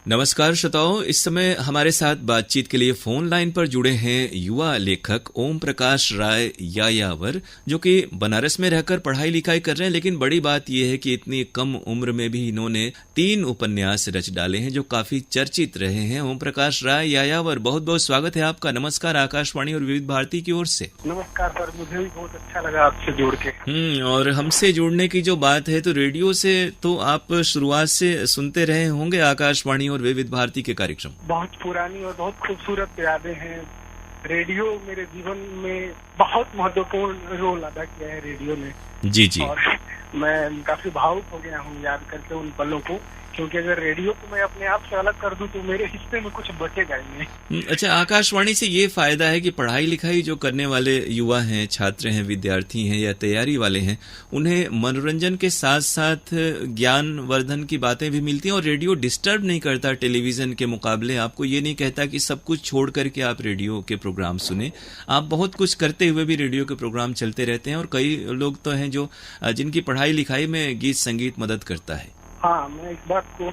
नमस्कार श्रोताओं, इस समय हमारे साथ बातचीत के लिए फोन लाइन पर जुड़े हैं युवा लेखक ओम प्रकाश राय यायावर, जो कि बनारस में रहकर पढ़ाई लिखाई कर रहे हैं। लेकिन बड़ी बात यह है कि इतनी कम उम्र में भी इन्होंने 3 उपन्यास रच डाले हैं जो काफी चर्चित रहे हैं। ओम प्रकाश राय यायावर, बहुत बहुत स्वागत है आपका। नमस्कार आकाशवाणी और विविध भारती की ओर से। नमस्कार सर, मुझे भी बहुत अच्छा लगा आपसे जुड़ के। और हमसे जुड़ने की जो बात है, तो रेडियो से तो आप शुरुआत से सुनते रहे होंगे आकाशवाणी और विविध भारती के कार्यक्रम। बहुत पुरानी और बहुत खूबसूरत यादें हैं। रेडियो मेरे जीवन में बहुत महत्वपूर्ण रोल अदा किया है रेडियो ने। जी जी। और मैं काफी भावुक हो गया हूँ याद करके उन पलों को, क्योंकि अगर रेडियो को मैं अपने आप से अलग कर दूं तो मेरे हिस्से में कुछ बचेगा ही नहीं। अच्छा, आकाशवाणी से ये फायदा है कि पढ़ाई लिखाई जो करने वाले युवा हैं, छात्र हैं, विद्यार्थी हैं या तैयारी वाले हैं, उन्हें मनोरंजन के साथ साथ ज्ञानवर्धन की बातें भी मिलती हैं। और रेडियो डिस्टर्ब नहीं करता टेलीविजन के मुकाबले। आपको ये नहीं कहता कि सब कुछ छोड़ करके आप रेडियो के प्रोग्राम सुने। आप बहुत कुछ करते हुए भी रेडियो के प्रोग्राम चलते रहते हैं। और कई लोग तो हैं जो जिनकी पढ़ाई लिखाई में गीत संगीत मदद करता है। हाँ, मैं इस बात को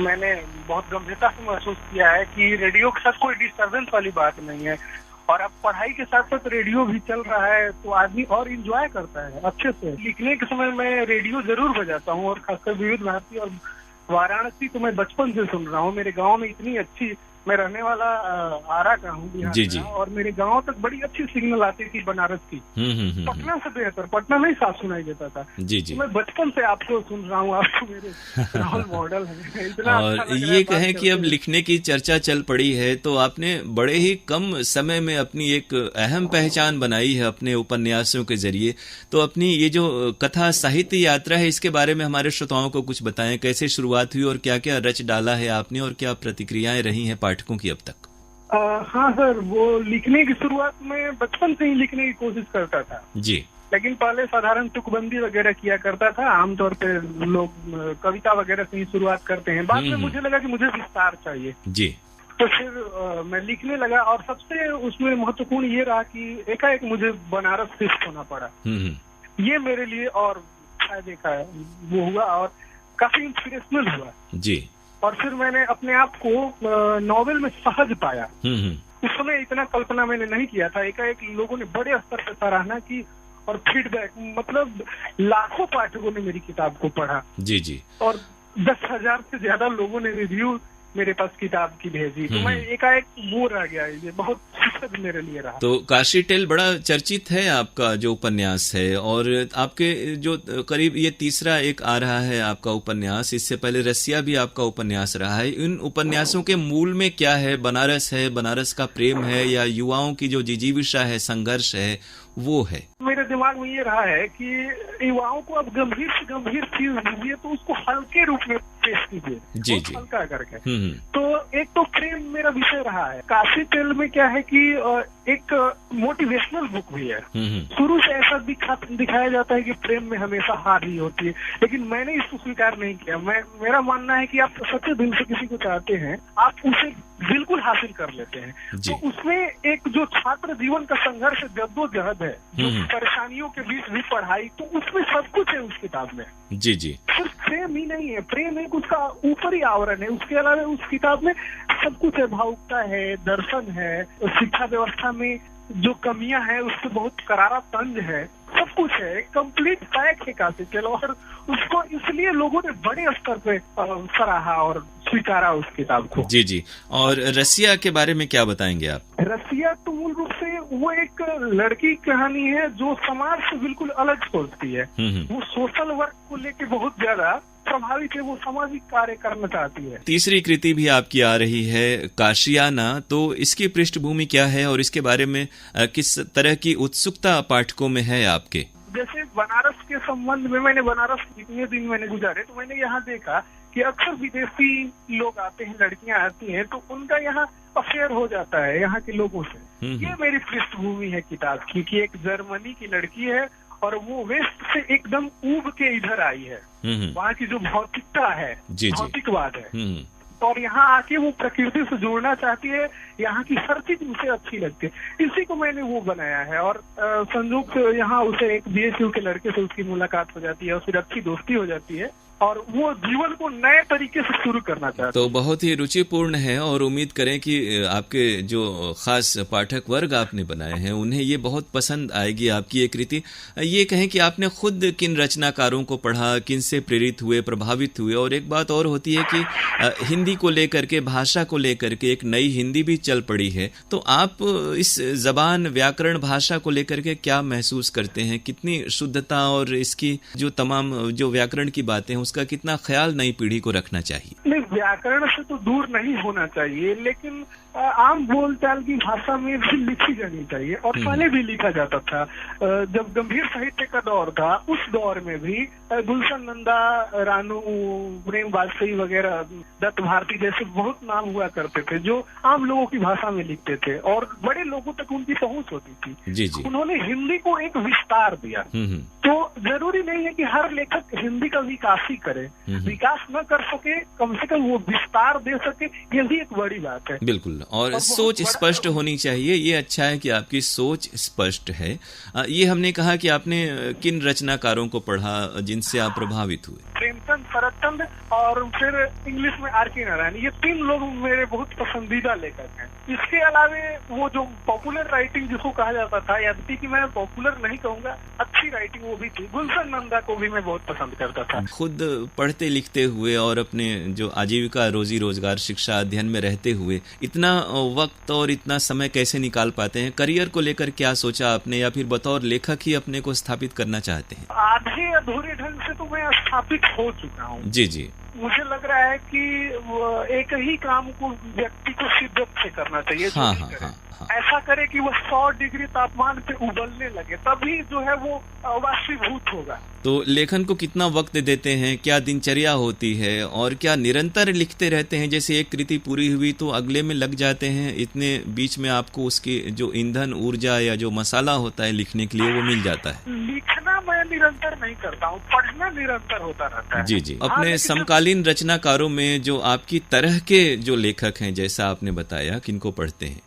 मैंने बहुत गंभीरता से महसूस किया है कि रेडियो के साथ कोई डिस्टर्बेंस वाली बात नहीं है। और अब पढ़ाई के साथ साथ रेडियो भी चल रहा है तो आदमी और इंजॉय करता है अच्छे से। लिखने के समय मैं रेडियो जरूर बजाता हूँ, और खासकर विविध भारती और वाराणसी तो मैं बचपन से सुन रहा हूँ। मेरे गाँव में इतनी अच्छी, मैं रहने वाला आरा का हूँ, बिहार जी जी। का, और मेरे गांव तक बड़ी अच्छी सिग्नल आती थी बनारस की। पटना से बेहतर, पटना में ही साफ सुनाई देता था। जी जी। तो मैं बचपन से आपको सुन रहा हूँ, आप मेरे रोल मॉडल हैं। इतना और अच्छा ये कहें कि अब लिखने की चर्चा चल पड़ी है, तो आपने बड़े ही कम समय में अपनी एक अहम पहचान बनाई है अपने उपन्यासों के जरिए। तो अपनी ये जो कथा साहित्य यात्रा है, इसके बारे में हमारे श्रोताओं को कुछ बताएं। कैसे शुरुआत हुई और क्या क्या रच डाला है आपने, और क्या प्रतिक्रियाएं रही हैं पाठकों की अब तक? हाँ सर, वो लिखने की शुरुआत में बचपन से ही लिखने की कोशिश करता था जी। लेकिन पहले साधारण तुकबंदी वगैरह किया करता था। आमतौर पे लोग कविता वगैरह से ही शुरुआत करते हैं। बाद में मुझे लगा कि मुझे विस्तार चाहिए जी। तो फिर मैं लिखने लगा, और सबसे उसमें महत्वपूर्ण ये रहा कि एकाएक मुझे बनारस शिफ्ट होना पड़ा। ये मेरे लिए और फायदे का वो हुआ और काफी इंस्पिरेशनल हुआ जी। और फिर मैंने अपने आप को नॉवेल में सहज पाया। उस समय इतना कल्पना मैंने नहीं किया था। एकाएक लोगों ने बड़े स्तर पर सराहना की और फीडबैक, मतलब लाखों पाठकों ने मेरी किताब को पढ़ा जी जी। और 10,000 से ज्यादा लोगों ने रिव्यू मेरे पास किताब की भेजी। तो मैं एकाएक वो रह गया। ये बहुत सुखद मेरे लिए रहा। तो काशी टेल बड़ा चर्चित है आपका जो उपन्यास है, और आपके जो करीब ये तीसरा एक आ रहा है आपका उपन्यास। इससे पहले रसिया भी आपका उपन्यास रहा है। इन उपन्यासों के मूल में क्या है? बनारस है, बनारस का प्रेम है, या युवाओं की जो जिजीविषा है, संघर्ष है, वो है? मेरे दिमाग में ये रहा है कि युवाओं को अब गंभीर से गंभीर चीज दीजिए तो उसको हल्के रूप में पेश कीजिए जी जी, हल्का करके। तो एक तो प्रेम मेरा विषय रहा है। काशी टेल में क्या है कि एक मोटिवेशनल बुक भी है। शुरू से ऐसा दिखाया जाता है कि प्रेम में हमेशा हार ही होती है, लेकिन मैंने इसको स्वीकार नहीं किया। मेरा मानना है कि आप सच्चे दिल से किसी को चाहते हैं, आप उसे बिल्कुल हासिल कर लेते हैं। तो उसमें एक जो छात्र जीवन का संघर्ष, जद्दोजहद है, जो परेशानियों के बीच भी पढ़ाई, तो उसमें सब कुछ है उस किताब में जी जी। सिर्फ प्रेम ही नहीं है, प्रेम एक उसका ऊपरी आवरण है। उसके अलावा उस किताब में सब कुछ है। भावुकता है, दर्शन है, शिक्षा व्यवस्था में जो कमियां हैं उससे बहुत करारा तंज है, सब कुछ है। कंप्लीट पैक है काशी टेल, और उसको इसलिए लोगों ने बड़े स्तर पे सराहा और स्वीकारा उस किताब को जी जी। और रसिया के बारे में क्या बताएंगे आप? रसिया तो मूल रूप से वो एक लड़की कहानी है जो समाज से बिल्कुल अलग सोचती है। वो सोशल वर्क को लेके बहुत ज्यादा प्रभावित है, वो सामाजिक कार्य करना चाहती है। तीसरी कृति भी आपकी आ रही है, काशियाना। तो इसकी पृष्ठभूमि क्या है और इसके बारे में किस तरह की उत्सुकता पाठकों में है आपके? जैसे बनारस के संबंध में, मैंने बनारस इतने दिन मैंने गुजारे, तो मैंने यहाँ देखा कि अक्सर विदेशी लोग आते हैं, लड़कियां आती हैं, तो उनका यहाँ अफेयर हो जाता है यहाँ के लोगों से। ये मेरी पृष्ठभूमि है किताब की, कि एक जर्मनी की लड़की है और वो वेस्ट से एकदम ऊब के इधर आई है। वहाँ की जो भौतिकता है, भौतिकवाद है, और यहाँ आके वो प्रकृति से जुड़ना चाहती है। यहाँ की हर चीज उसे अच्छी लगती है। इसी को मैंने वो बनाया है। और संयोग से यहाँ उसे एक बीएचयू के लड़के से उसकी मुलाकात हो जाती है और फिर अच्छी दोस्ती हो जाती है। और वो जीवन को नए तरीके से शुरू करना चाहते हैं। तो बहुत ही रुचिपूर्ण है और उम्मीद करें कि आपके जो खास पाठक वर्ग आपने बनाए हैं उन्हें ये बहुत पसंद आएगी आपकी ये कृति। ये कहें कि आपने खुद किन रचनाकारों को पढ़ा, किन से प्रेरित हुए, प्रभावित हुए? और एक बात और होती है कि हिंदी को लेकर के, भाषा को लेकर के एक नई हिंदी भी चल पड़ी है, तो आप इस जबान, व्याकरण, भाषा को लेकर के क्या महसूस करते हैं? कितनी शुद्धता और इसकी जो तमाम जो व्याकरण की बातें हैं उसका कितना ख्याल नई पीढ़ी को रखना चाहिए? नहीं, व्याकरण से तो दूर नहीं होना चाहिए, लेकिन आम बोलचाल की भाषा में भी लिखी जानी चाहिए। और पहले भी लिखा जाता था, जब गंभीर साहित्य का दौर था उस दौर में भी गुलशन नंदा, रानू, प्रेम वाजपेयी वगैरह, दत्त भारती जैसे बहुत नाम हुआ करते थे जो आम लोगों की भाषा में लिखते थे और बड़े लोगों तक उनकी पहुंच होती थी। जी जी। उन्होंने हिंदी को एक विस्तार दिया। तो जरूरी नहीं है कि हर लेखक हिंदी का विकास ही करे, विकास न कर सके कम से कम वो विस्तार दे सके, ये भी एक बड़ी बात है। बिल्कुल। और सोच स्पष्ट होनी चाहिए। ये अच्छा है कि आपकी सोच स्पष्ट है। ये हमने कहा कि आपने किन रचनाकारों को पढ़ा जिनसे आप प्रभावित हुए? प्रेमचंद, शरतचंद्र और फिर इंग्लिश में आर.के. नारायण, ये 3 लोग मेरे बहुत पसंदीदा लेखक हैं। इसके अलावे वो जो पॉपुलर राइटिंग जिसको कहा जाता था, यद्यपि कि मैं पॉपुलर नहीं कहूंगा, अच्छी राइटिंग वो भी थी। गुलशन नंदा को भी मैं बहुत पसंद करता था। खुद पढ़ते लिखते हुए और अपने जो आजीविका, रोजी रोजगार, शिक्षा, अध्ययन में रहते हुए इतना वक्त और इतना समय कैसे निकाल पाते हैं? करियर को लेकर क्या सोचा आपने, या फिर बतौर लेखक ही अपने को स्थापित करना चाहते हैं? आधे अधूरे ढंग से तो मैं स्थापित हो चुका हूँ। जी जी। मुझे लग रहा है कि एक ही काम को व्यक्ति को शिद्दत से करना चाहिए। हाँ। ऐसा करे कि वो 100 डिग्री तापमान पे उबलने लगे, तभी जो है वो वाष्पीभूत होगा। तो लेखन को कितना वक्त देते हैं? क्या दिनचर्या होती है? और क्या निरंतर लिखते रहते हैं? जैसे एक कृति पूरी हुई तो अगले में लग जाते हैं, इतने बीच में आपको उसकी जो ईंधन, ऊर्जा या जो मसाला होता है लिखने के लिए वो मिल जाता है? लिखना मैं निरंतर नहीं करता हूँ, पढ़ना निरंतर होता रहता है। जी जी। अपने समकालीन रचनाकारों में जो आपकी तरह के जो लेखक हैं, जैसा आपने बताया, किनको पढ़ते हैं?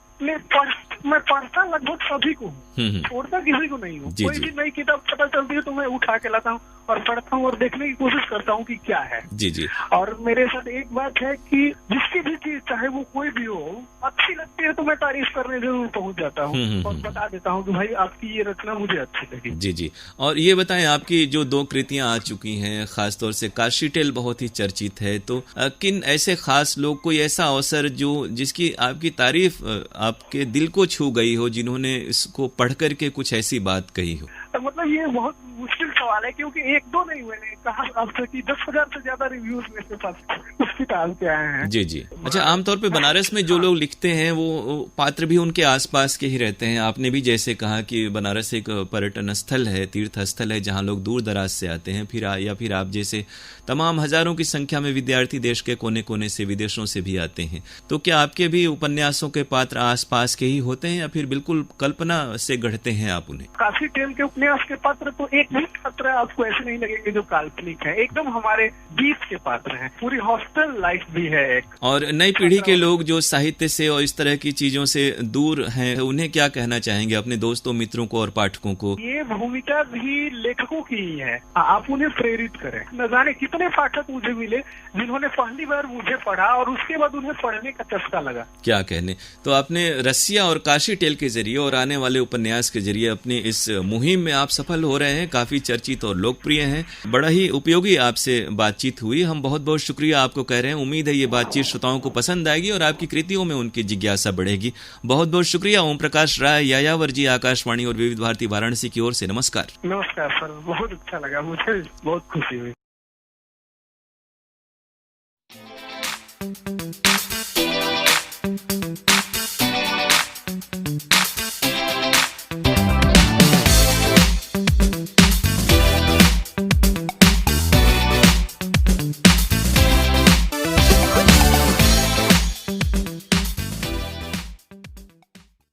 मैं पढ़ता लगभग सभी को हूँ, छोड़ता किसी को नहीं हूँ। कोई भी नई किताब पता चलती है तो मैं उठा के लाता हूँ और पढ़ता हूँ और देखने की कोशिश करता हूँ कि क्या है। जी जी। और मेरे साथ एक बात है कि जिसकी भी चीज, चाहे वो कोई भी हो, अच्छी लगती है तो मैं तारीफ करने जरूर पहुँच जाता हूँ और बता देता हूँ कि भाई आपकी ये रचना मुझे अच्छी लगी। जी जी। और ये बताएं, आपकी जो 2 कृतियां आ चुकी हैं, खासतौर से काशी टेल बहुत ही चर्चित है, तो किन ऐसे खास लोग, कोई ऐसा अवसर जो जिसकी आपकी तारीफ आपके दिल को छू गई हो, जिन्होंने इसको पढ़ करके कुछ ऐसी बात कही हो? मतलब ये बहुत मुश्किल सवाल है, क्योंकि 1-2 नहीं, मैंने कहा आपसे कि 10,000 से ज्यादा रिव्यूज मेरे पास उस किताब के आए हैं। जी जी। अच्छा, आमतौर पे बनारस में जो लोग लिखते हैं वो पात्र भी उनके आसपास के ही रहते हैं। आपने भी जैसे कहा कि बनारस एक पर्यटन स्थल है, तीर्थ स्थल है, जहाँ लोग दूर दराज से आते हैं, फिर आप जैसे तमाम हजारों की संख्या में विद्यार्थी देश के कोने कोने से, विदेशों से भी आते हैं। तो क्या आपके भी उपन्यासों के पात्र आसपास के ही होते हैं या फिर बिल्कुल कल्पना से गढ़ते हैं आप उन्हें? काशी टेल के उपन्यास के पात्र तो एक भी पात्र आपको ऐसे नहीं लगेंगे जो काल्पनिक है, एकदम हमारे बीच के पात्र हैं। पूरी हॉस्टल लाइफ भी है एक। और नई पीढ़ी के लोग जो साहित्य से और इस तरह की चीजों से दूर हैं, उन्हें क्या कहना चाहेंगे, अपने दोस्तों, मित्रों को और पाठकों को? ये भूमिका भी लेखकों की ही है, आप उन्हें प्रेरित करें। न जाने कितने पाठक मुझे मिले जिन्होंने पहली बार मुझे पढ़ा और उसके बाद उन्हें पढ़ने का चस्का लगा। क्या कहने। तो आपने रसिया और काशी टेल के जरिए और आने वाले उपन्यास के जरिए अपनी इस मुहिम में आप सफल हो रहे हैं, काफी चर्चित और लोकप्रिय हैं। बड़ा ही उपयोगी आपसे बातचीत हुई, हम बहुत बहुत शुक्रिया आपको कह रहे हैं। उम्मीद है ये बातचीत श्रोताओं को पसंद आएगी और आपकी कृतियों में उनकी जिज्ञासा बढ़ेगी। बहुत बहुत शुक्रिया। ओम प्रकाश राय, यायावर जी, आकाशवाणी और विविध भारती वाराणसी की ओर से नमस्कार। नमस्कार सर, बहुत अच्छा लगा, मुझे बहुत खुशी हुई।